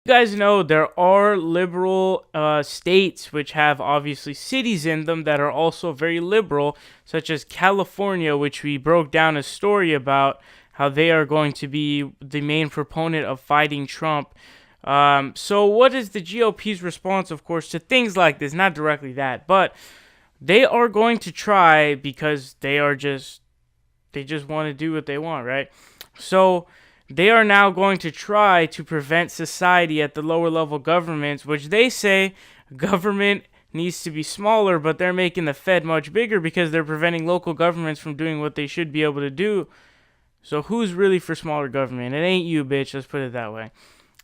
guys know, there are liberal states which have obviously cities in them that are also very liberal, such as California, which we broke down a story about how they are going to be the main proponent of fighting Trump. So what is the GOP's response, of course, to things like this? Not directly that, but they are going to try because they just want to do what they want, right? So they are now going to try to prevent society at the lower level governments, which they say government needs to be smaller, but they're making the Fed much bigger because they're preventing local governments from doing what they should be able to do. So who's really for smaller government? It ain't you, bitch. Let's put it that way.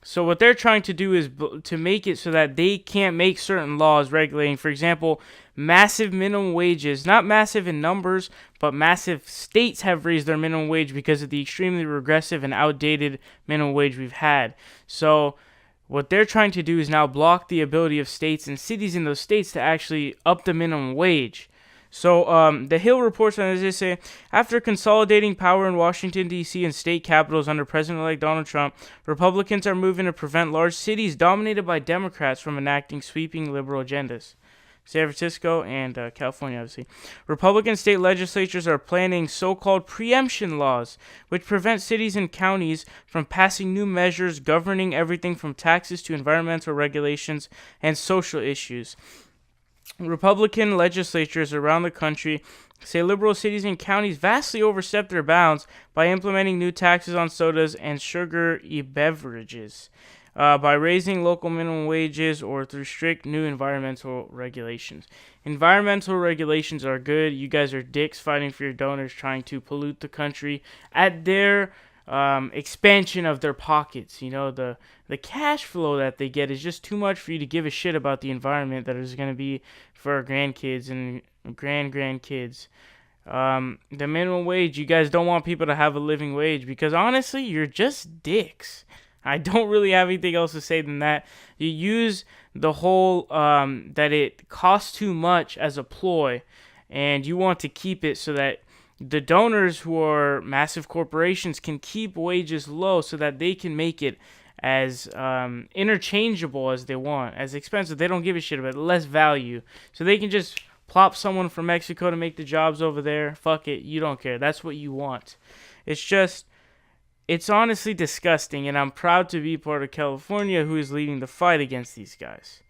So what they're trying to do is to make it so that they can't make certain laws regulating, for example, massive minimum wages. Not massive in numbers, but massive states have raised their minimum wage because of the extremely regressive and outdated minimum wage we've had. So what they're trying to do is now block the ability of states and cities in those states to actually up the minimum wage. So the Hill reports on this. They say, after consolidating power in Washington, D.C. and state capitals under President-elect Donald Trump, Republicans are moving to prevent large cities dominated by Democrats from enacting sweeping liberal agendas. San Francisco and California, obviously. Republican state legislatures are planning so-called preemption laws, which prevent cities and counties from passing new measures governing everything from taxes to environmental regulations and social issues. Republican legislatures around the country say liberal cities and counties vastly overstep their bounds by implementing new taxes on sodas and sugary beverages, by raising local minimum wages, or through strict new environmental regulations. Environmental regulations are good. You guys are dicks fighting for your donors, trying to pollute the country at their expansion of their pockets. You know, the cash flow that they get is just too much for you to give a shit about the environment that is going to be for our grandkids and grandkids. The minimum wage, you guys don't want people to have a living wage because honestly, you're just dicks. I don't really have anything else to say than that. You use the whole that it costs too much as a ploy, and you want to keep it so that the donors, who are massive corporations, can keep wages low so that they can make it as interchangeable as they want, as expensive. They don't give a shit about it, less value. So they can just plop someone from Mexico to make the jobs over there. Fuck it, you don't care. That's what you want. It's honestly disgusting, and I'm proud to be part of California, who is leading the fight against these guys.